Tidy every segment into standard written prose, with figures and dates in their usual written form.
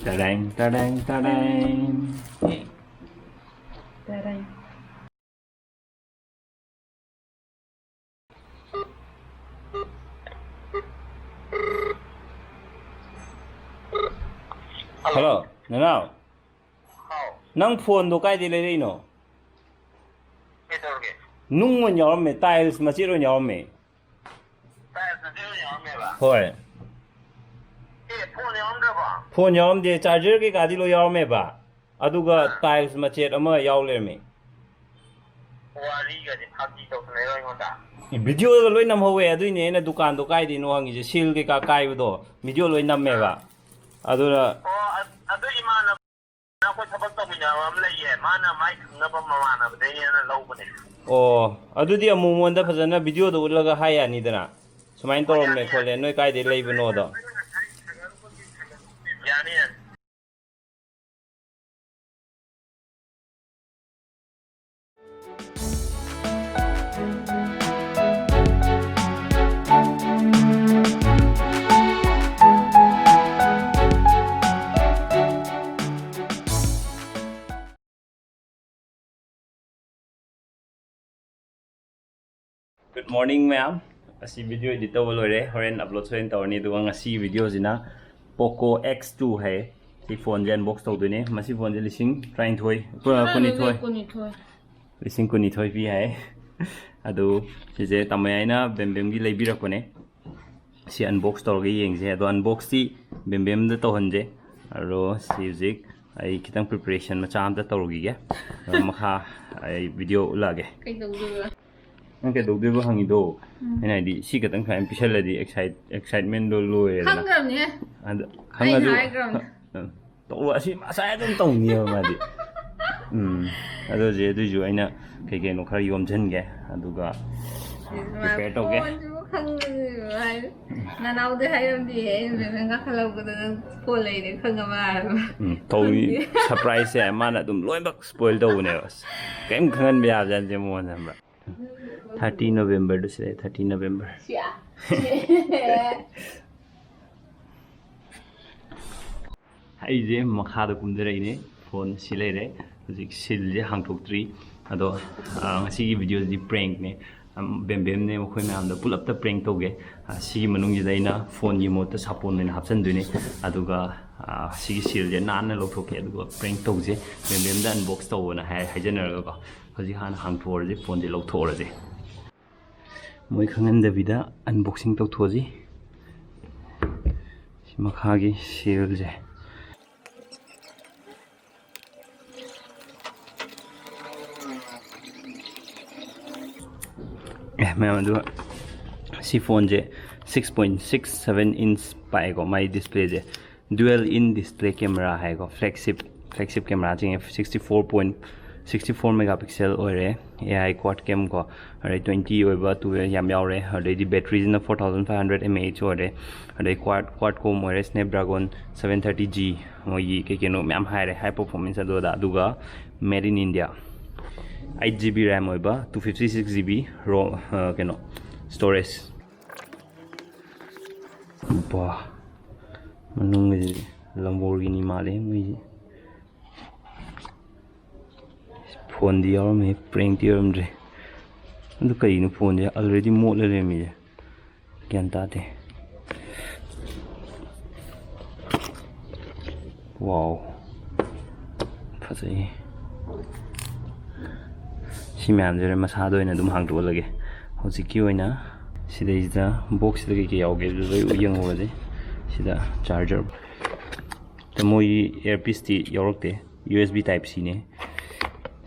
Ta-dang, ta-dang, ta-dang. Ta-dang. Hello, Nanao. Nang phone do kai di le ri no? Nung mo nyaw me tiles ma chiro nyaw me. Tiles ma chiro nyaw me ba? Hoi. Phone nyaw me ba? Phone nyaw de charger ke ka di lo yaw me ba. Aduga tiles ma chet ama yaw le me. Wari ga di phati to ne ro ngonda. Video do loi nam howe adu ne na dukan do kai di no hangi je sil ke ka kai do video loi nam me ba. Adura adu imana na ko sabak to mina am le ye mana mai na ba mana ba de na lo ba ne. Oh, adudi amu monda phajana video do ulaga haya ni dana. Sumain to me khole noi kai de lei bno do. Yani Good morning, ma'am. Asi video edit tawal ore horen upload soin tawni duang asi video zina POCO X2 hai. Si phone gen box taw dune masi phone je lising trying thoi kuni thoi lising kuni thoi pi hai. Adu si je tamai na bembem gi leibi rakone. Si unbox taw gi yeng je ado unbox ti bembem da taw hanje. Aro si zik ai kitang preparation ma cham da taw gi ge. Makha ai video ulage. Kai dau du. Nang ke dog dego hangi do ena di si ka tang khaim pisal la di excitement do lo e Hang gram ne. and hanga do Ai gram. to wa si ma sa dum tong ni ma di ado je du ju aina ke ke no khar yom jen ge aduga prepare to ge Khang ai. Na nau de hai ram di he me nga khalau ko da ko lei de khang ma. to surprise e ma na dum loi bak spoil do ne was kem khangan bya jan je mo na 30 November to say 30 November. Yeah. Hai je makha da kum dere ne phone silai re zik sil je hang thok tri ado ngasi video di prank ne bembem ne mo khoi mam da pull up ta prank to ge si manung ji daina phone yi mo ta sapon ne hapsan du ne aduga si sil je nan na lo thok ke aduga prank to je bembem da unbox to na hai hajener ga hoji han hang thor je phone je lo thor je moi khangan da vida unboxing to thoji si makha gi sil je मैं do si phone je 6.67 inch पाएगा my display je dual in display camera है को flagship camera जिंगे 64 megapixel ओरे AI quad cam को अरे 20 ओबा to याम यावरे अरे दी battery जिना 4500 mAh ओरे अरे quad com ओरे Snapdragon 730G मोई के नो मैम हाई परफॉर्मेंस अदो दा दुगा made in India 8GB RAM oiba 256GB ROM keno storage ba manung ji Lamborghini male mi phone di yaw me prank di ram re ndu kai no phone ya already mo le mi kyan ta de wow phasai si ma'am जरे मसा दो दम Hong तो लगे हजिकी ओइना सिदा box लगे के यावगे लय यंग होजे सिदा चार्जर त मोई एयरपीस ती यावरते USB टाइप सी ने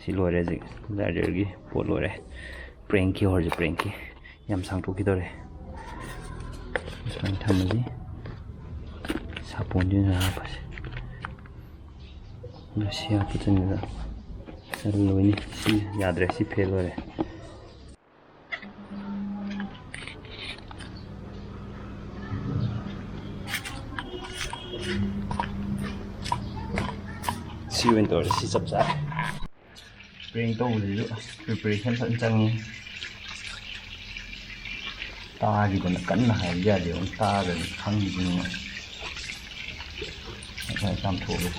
सि लोरे जे चार्जर गी पोट लोरे प्रैंक की हरजे प्रैंक की याम सांग तो की दरे इसमें थमजी सापोन जे ना पास नसिया पुतन दा सर लोनी सी याद रहे सी फेल हो रहे सी विंटर सी सब सा स्प्रिंग तो मुझे जो प्रिपरेशन सन चंगी तागी बना करना है याद है उन तागर खंग जिन ใส่ตามถั่วลูก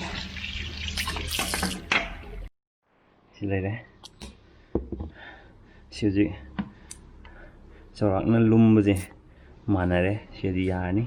สิเลยนะสิจิสระนั่นลุ่มบ่สิมานะเด้สิดียานี่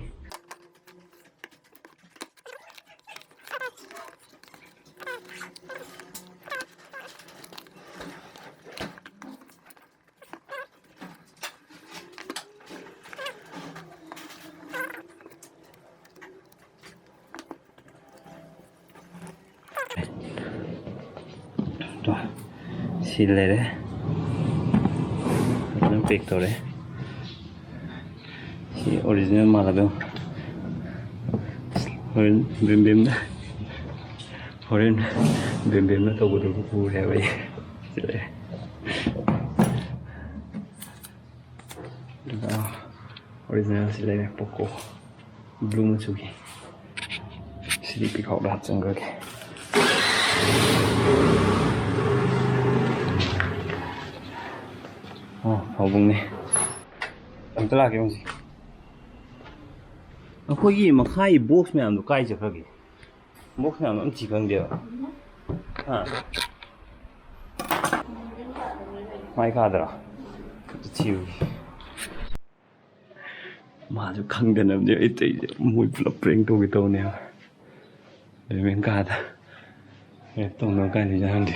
ตัวสิเลยเด้นั่นเป็กตัวเลยsi original malah dong orang bem-bem dah orang bem-bem dah tahu betul betul ya bay sila original sila ni POCO blue matsugi sila pikau dah cengga ke oh hubung ni ang talaki mo si ꯑꯩꯈꯣꯏꯒꯤ ꯃꯈꯥꯒꯤ box ꯃꯌꯥꯝꯗꯣ ꯀꯥꯏ ꯆꯠꯈ꯭ꯔꯒꯦ box ꯃꯌꯥꯝꯗꯣ ꯑꯝ ꯊꯤ ꯈꯪꯗꯦꯕ ꯃꯥꯏ ꯀꯥꯗ꯭ꯔꯥ ꯊꯤꯌꯨ ꯃꯥꯁꯨ ꯈꯪꯗꯅꯕꯅꯦ ꯑꯩ ꯇꯩꯁꯦ ꯃꯣꯏ ꯄꯨꯂꯞ ꯄ꯭ꯔꯦꯡ ꯇꯧꯒꯦ ꯇꯧꯅꯦꯕ ꯕꯦꯃꯦꯟ ꯀꯥꯗ ꯇꯧꯅꯕ ꯀꯥꯏꯗ ꯈꯪꯗꯦ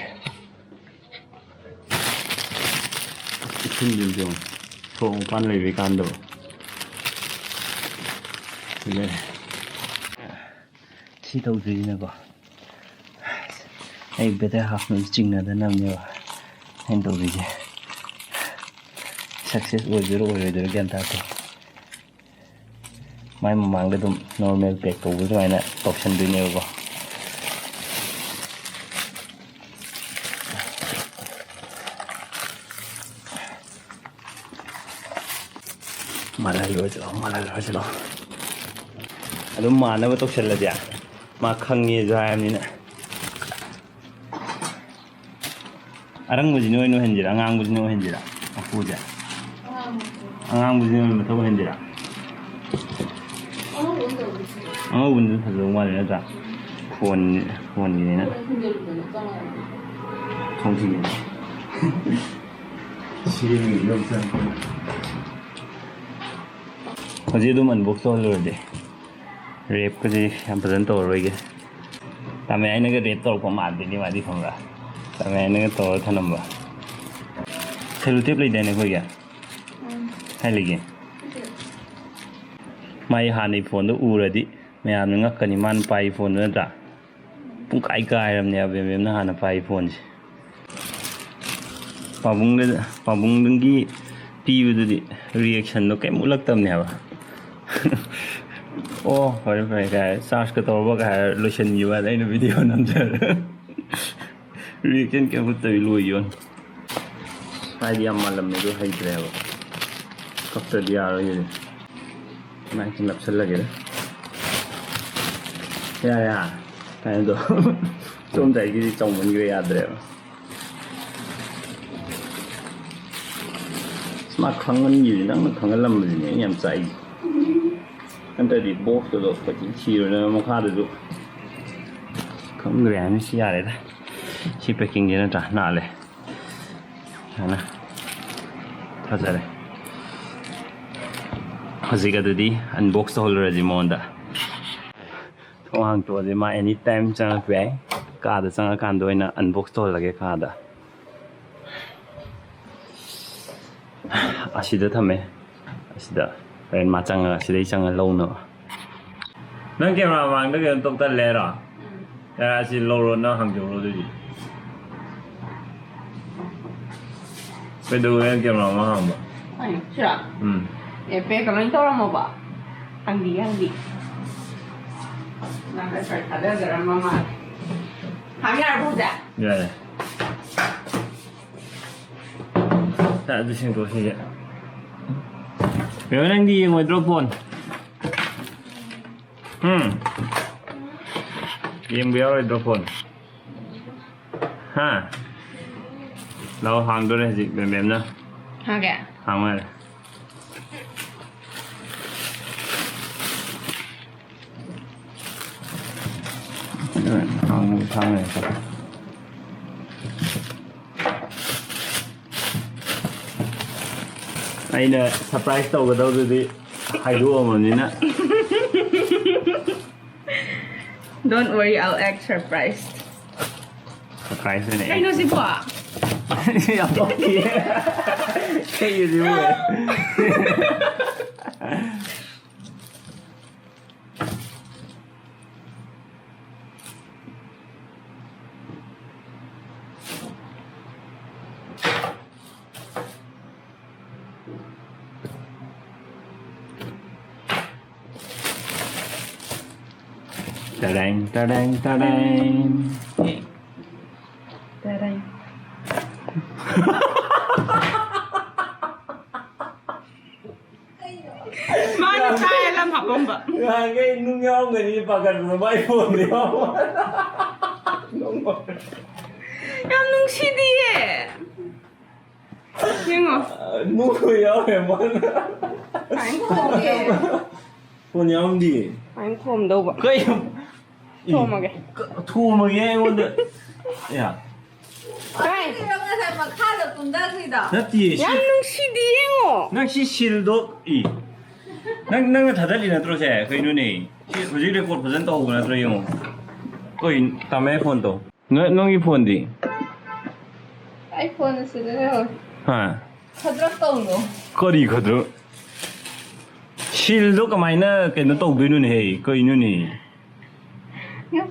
ꯏꯁꯤꯡꯁꯤꯡꯁꯦ ꯊꯣꯡ ꯃꯄꯥꯟ ꯂꯩꯕꯩ ꯀꯥꯟꯗꯕ ꯁꯤ ꯇꯧꯗꯣꯏꯁꯤꯅꯀꯣ ꯑꯩ ꯕꯦꯇꯔ ꯍꯥꯐꯅ ꯆꯤꯡꯅꯗꯅꯕꯅꯦꯕ ꯑꯩꯅ ꯇꯧꯗꯣꯏꯁꯦ ꯁꯛꯁꯦꯁ ꯑꯣꯏꯗꯣꯏꯔꯣ ꯑꯣꯏꯔꯣꯏꯗꯣꯏꯔꯣ ꯒ꯭ꯌꯥꯟ ꯇꯥꯗꯦ ꯃꯥꯏ ꯃꯃꯥꯡꯗ ꯑꯗꯨꯝ ꯅꯣꯔꯃꯦꯜ ꯄꯦꯛ ꯇꯧꯕ ꯁꯨꯃꯥꯏꯅ ꯇꯧꯁꯟꯗꯣꯏꯅꯦꯕꯀꯣ ꯃꯥꯜꯍꯜꯂꯣ ꯑꯗꯨꯝ ꯃꯥꯟꯅꯕ ꯇꯧꯁꯜꯂꯗꯤ ꯃꯥ ꯈꯪꯉꯦꯁꯨ ꯍꯥꯏꯕꯅꯤꯅ ꯑꯔꯪꯕꯁꯤꯅ ꯑꯣꯏꯅ ꯑꯣꯏꯍꯟꯁꯤꯔꯥ ꯑꯉꯥꯡꯕꯁꯤꯅ ꯑꯣꯏꯍꯟꯁꯤꯔꯥ ꯃꯄꯨꯁꯦ ꯑꯉꯥꯡꯕꯁꯤꯅ ꯑꯣꯏꯅ ꯃꯊꯛ ꯑꯣꯏꯍꯟꯁꯤꯔꯥ ꯑꯉꯧꯕꯁꯤꯅ ꯐꯖꯕ ꯃꯥꯜꯂꯦ ꯅꯠꯇ꯭ꯔꯥ ꯐꯣꯟꯒꯤꯅꯤꯅ ꯊꯣꯡꯁꯤꯒꯤꯅꯤ ꯍꯧꯖꯤꯛ ꯑꯗꯨꯝ ꯑꯟꯕꯣꯛꯁ ꯇꯧꯍꯜꯂꯨꯔꯗꯤ ꯔꯦꯞꯀꯁꯤ ꯌꯥꯝ ꯐꯖꯅ ꯇꯧꯔꯔꯣꯏꯒꯦ ꯇꯥꯃꯦ ꯑꯩꯅꯒ ꯔꯦꯞ ꯇꯧꯔꯛꯄ ꯃꯥꯟꯗꯦꯅꯤ ꯃꯥꯗꯤ ꯈꯪꯕ꯭ꯔꯥ ꯇꯥꯃꯦ ꯑꯩꯅꯒ ꯇꯧꯔ ꯊꯅꯝꯕ ꯁꯦꯂꯨ ꯇꯦꯞ ꯂꯩꯗꯥꯏꯅꯦ ꯑꯩꯈꯣꯏꯒꯤ ꯀꯥꯏ ꯂꯩꯒꯦ ꯃꯥꯒꯤ ꯍꯥꯟꯅꯒꯤ ꯐꯣꯟꯗꯣ ꯎꯔꯗꯤ ꯃꯌꯥꯝꯅ ꯉꯛꯀꯅꯤ ꯃꯥꯅ ꯄꯥꯏ ꯐꯣꯟꯗꯣ ꯅꯠꯇ꯭ꯔꯥ ꯄꯨꯡꯀꯥꯏ ꯀꯥꯏꯔꯕꯅꯦꯕ ꯕꯦꯝꯕꯦꯝꯅ ꯍꯥꯟꯅ ꯄꯥꯏ ꯐꯣꯟꯁꯦ ꯄꯥꯕꯨꯡꯗꯪꯒꯤ ꯄꯤꯕꯗꯨꯗꯤ ꯔꯤꯌꯦꯛꯁꯟꯗꯣ ꯀꯩꯝ ꯎꯠꯂꯛꯇꯕꯅꯦꯕ ꯑꯣ ꯐꯔꯦ ꯐꯔꯦ ꯀꯥꯏ ꯆꯥꯔꯖꯀ ꯇꯧꯔꯕ ꯀꯥꯏ ꯂꯣꯏꯁꯤꯟꯈꯤꯕ ꯑꯗ ꯑꯩꯅ ꯚꯤꯗꯤꯑꯣ ꯅꯝꯖꯔ ꯔꯤꯌꯦꯛꯁꯟ ꯀꯩꯝ ꯎꯠꯇꯕꯤ ꯂꯣꯏꯈꯤꯕ ꯍꯥꯏꯗꯤ ꯌꯥꯝ ꯃꯥꯜꯂꯝꯃꯦ ꯑꯗꯨ ꯍꯩꯇ꯭ꯔꯦꯕ ꯀꯞꯇ꯭ꯔꯗꯤ ꯌꯥꯔꯣꯏ ꯃꯥꯏꯛꯁꯤ ꯅꯞꯁꯜꯂꯒꯦꯗ ꯌꯥꯔꯦ ꯀꯥꯏꯅꯗꯣ ꯁꯣꯝꯗꯥꯏꯒꯤꯗꯤ ꯆꯥꯎꯃꯟꯈ꯭ꯔꯦ ꯌꯥꯗ꯭ꯔꯦꯕ ꯃꯥ ꯈꯪꯍꯟꯈꯤꯕꯁꯤ ꯅꯪꯅ ꯈꯪꯍꯜꯂꯝꯕꯁꯤꯅꯦ ꯑꯩꯅ ꯌꯥꯝ ꯆꯥꯛꯏ ꯅꯠꯇ꯭ꯔꯗꯤ ꯕꯣꯛꯁꯇꯨꯗꯣ ꯀꯣꯏꯊꯤ ꯊꯤꯔꯨꯅ ꯃꯈꯥꯗꯁꯨ ꯈꯪꯗ꯭ꯔꯦ ꯍꯥꯏꯅ ꯁꯤ ꯌꯥꯔꯦꯗ ꯁꯤ ꯄꯦꯛꯀꯤꯡꯁꯦ ꯅꯠꯇ꯭ꯔꯥ ꯅꯥꯜꯂꯦ ꯍꯥꯏꯅ ꯐꯖꯔꯦ ꯍꯧꯖꯤꯛ ꯑꯗꯨꯗꯤ ꯑꯟꯕꯣꯛꯁ ꯇꯧꯍꯜꯂꯨꯔꯁꯤ ꯃꯉꯣꯟꯗ ꯊꯣꯡ ꯍꯥꯡꯇꯣꯛꯑꯗꯤ ꯃꯥ ꯑꯦꯅꯤ ꯇꯥꯏꯝ ꯆꯪꯉꯛꯄ ꯌꯥꯏ ꯀꯥꯗ ꯆꯪꯉꯀꯥꯟꯗ ꯑꯣꯏꯅ ꯑꯟꯕꯣꯛꯁ ꯇꯧꯍꯜꯂꯒꯦ ꯀꯥꯗ ꯑꯁꯤꯗ ꯊꯝꯃꯦ ꯑꯁꯤꯗ ꯍꯣꯔꯦꯟ ꯃꯥ ꯆꯪꯉꯒ ꯁꯤꯗꯩ ꯆꯪꯉ ꯂꯧꯅꯕ ꯅꯪ ꯀꯦꯃꯦꯔꯥ ꯃꯃꯥꯡꯗ ꯀꯩꯅꯣ ꯇꯧꯇꯜꯂꯦ ꯍꯥꯏꯔꯣ ꯌꯥꯔꯦ ꯑꯁꯤ ꯂꯧꯔꯣ ꯅꯪ ꯍꯥꯡꯖꯧꯔꯣ ꯑꯗꯨꯗꯤ ꯀꯩꯗꯧꯋꯦ ꯀꯦꯃꯦꯔꯥ ꯑꯃ ꯍꯥꯡꯕ ꯁꯤꯔ ꯑꯦ ꯄꯦꯛꯀ ꯂꯣꯏ ꯇꯧꯔꯝꯃꯣꯕ ꯍꯪꯕꯤ ꯅꯪꯒ ꯈꯔ ꯊꯥꯗꯖꯔꯝꯃ ꯃꯥꯜꯂꯦ ꯍꯥꯡ ꯌꯥꯔꯕꯣ ꯍꯧꯖꯤꯛ ꯌꯥꯔꯦ ꯑꯗꯨ ꯁꯦꯡꯗꯣꯛꯁꯤꯒꯦ ꯕꯦꯕ ꯅꯪꯗꯤ ꯌꯦꯡꯉꯣꯏꯗ꯭ꯔꯣ ꯐꯣꯟ ꯌꯦꯡꯕ ꯌꯥꯎꯔꯣꯏꯗ꯭ꯔꯣ ꯐꯣꯟ ꯍꯥ ꯂꯥꯛꯑꯣ ꯍꯥꯡꯗꯣꯔꯦ ꯍꯧꯖꯤꯛ ꯕꯦꯝꯕꯦꯝꯅ ꯍꯥꯡꯒꯦ ꯍꯥꯡꯉꯔꯦ 상을 해서 아이는 서프라이즈 떠오거든 하이루어머니나 Don't worry, I'll act surprised. 서프라이즈네 Ay, no si Pa. 어떻게 해 유지해 따랭 따랭 따랭 Taray. Mana tayo alam habang ba? Ngay nung nhau người đi vào gần rồi bay buồn đi không? Yang nung CD eh. Yang o. Nung người nhau em muốn. Anh khom eh. Buồn nhau đi. Anh khom đâu ba? Cái Thua mà kìa. thu mà nghe luôn được. Ya. Cái. Rất gì? Yang nung CD yang o. Nang si sil도 이. nang 다 달리나 들어세. 그 눈이. 로직레 콜 버전 또 오거나 들어요. 거의 담에 폰도. 너이 폰디. iPhone sila. 하. Kadrak tao no. 거리 거든. 실도 그마이나 cái nó tàu bênนู่นhey cáiนู่นนี่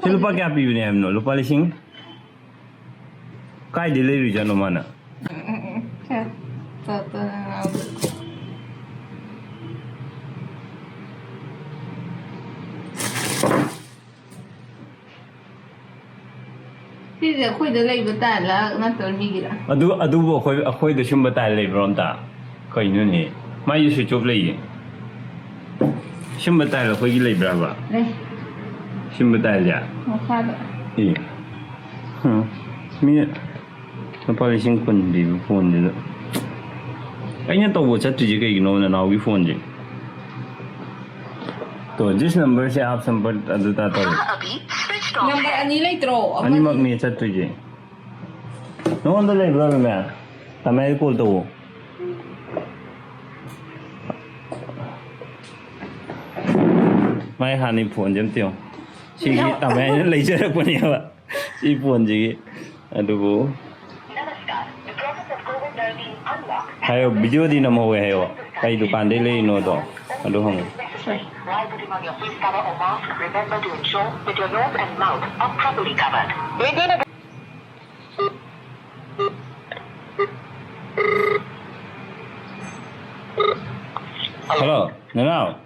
Chứ lupa क्या P बने हमने lupa लिशिंग काय delivery जानो माना Kaya. Toto na nga. Hindi ako dalay batala na tormigila. adu bo khoi de shum batai le bron ta kai nu ni ma yu su chop le yi shum batai le khoi gi le bra ba Ay, shum batai ja makada. yi mi na pa le sing kun bi phone de ai nya to wo chat ji kai no na wi phone ji तो जिस number से आप संपर्क अदुता तो Number anila ito. अनि मग मी chat तुझे no अंदर ले ब्रा मैं तमे कॉल तो वो मैं हानि फोन जमते हो सिगी तमे ले जरक पनिया सी फोन जी अदुगो हायो वीडियो दी नमो वे हायो कई दुकान दे ले नो तो अदु हम While putting on your face cover or mask, remember to ensure that your nose and mouth are properly covered. We're gonna Hello now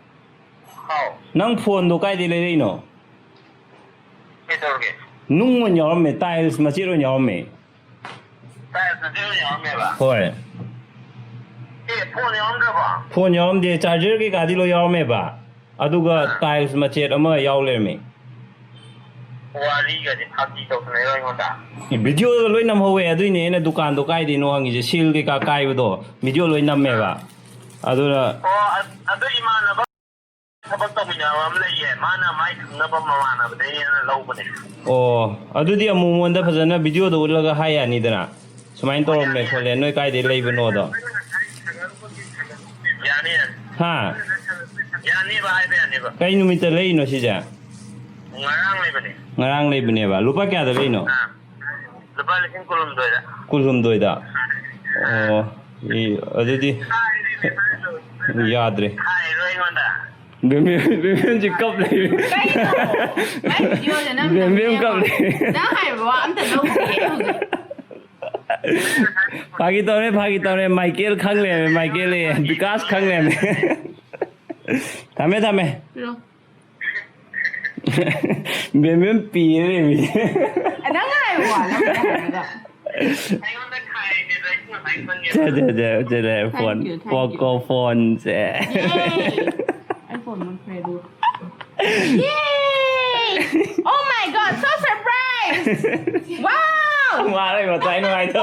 How? nang phone do kai di le le no It's okay. nung mo nhỏ me tiles ma chi ro nhỏ me 但是这个样没吧？ hoy 这破娘这吧？ phone nhỏ de charger ke ga di lo nhỏ me ba aduga tiles ma chet ama yaw le me 我理解的，他地都是那个样的。 video loi nam ho we adu ne na dukan do kai di no hangi je sil ke ka kai do video loi nam me ba adura 对嘛那不，他不懂呀，我们那也嘛那买那不嘛那不得那老不的。 oh adudi amu mon da phajana video do ulaga hai ani dana sumain to me khole noi kai di lei bano do 呀你， ha 呀你吧，还别你吧， kai nu mi ta lei no si ja 我让你吧你。 ngarang lei bne ba lupa kya da lei no 啊，这把你辛苦了对的。 kulhum doi da oh i adudi yaad re 太热样的。 bem ji kap lei Kaya ito. Ay, video na naman. bem kap lei Dahil ba, ang tanong ko. भागी तौरे Michael खंग ले Michael विकास खंग ले थामे थामे Pero, बेम पी रे मी ano nga ay wala. 还用在开的，在还分的。这फोन पोको फोन से iPhone man Fredo. Yay! Oh my god, so surprised! Wow! मारे बताई नो आई तो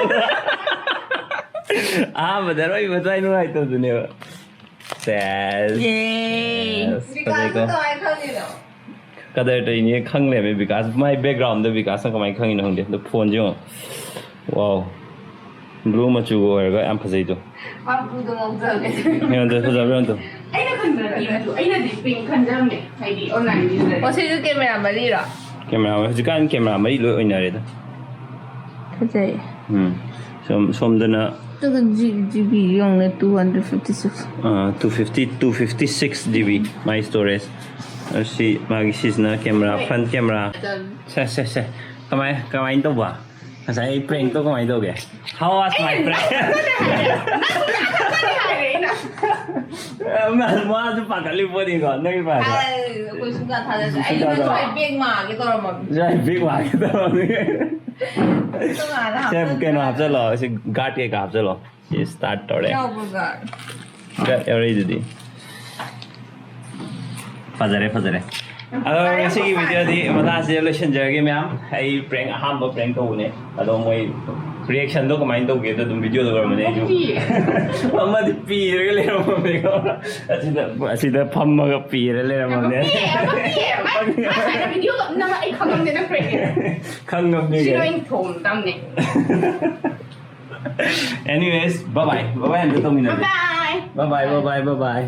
बता रहा हूँ बताई नो आई तो तूने cess Yay! Yes, patay ko. कदर तो इन्हें खंग ले बिकास माय बैकग्राउंड द बिकास का माय खंग इन्होंने द फोन जो वाओ ब्लू मचू को है एम फजे तो आप बुदो मौजल ये तो फजा भी तो ai na kan da ni to ai na di ping kan jam ne ai di online ni le 我是कैमरा मरी रा कैमरा हजिकान कैमरा मई लो ओइनारे दा 他这 सोमदना 这个 GB 用了256 256 GB my storage si magi sisna camera front camera se kamai to ba sai prank to kamai to ge how was my prank man ma ju pa ka li bo ni ko nei ba 哎我是看他的哎你们拽兵嘛给多少嘛 jai big wa ke to ni 这个啊 se ke no hapse lo se gat ke ka hapse lo si start tore 要不个 ga already di fazare alo ngasi gi video di mata se relation jage myam ai prank aham prank to ne ado moi reaction do kamai to ge to dum video do mane ju amma di pi re le mo me ko asida phamma ga pi re le mo ne ai video na ai khang ngam ne na prank khangam ni si no ge in thom tam ne anyways bye bye and to mina bye bye bye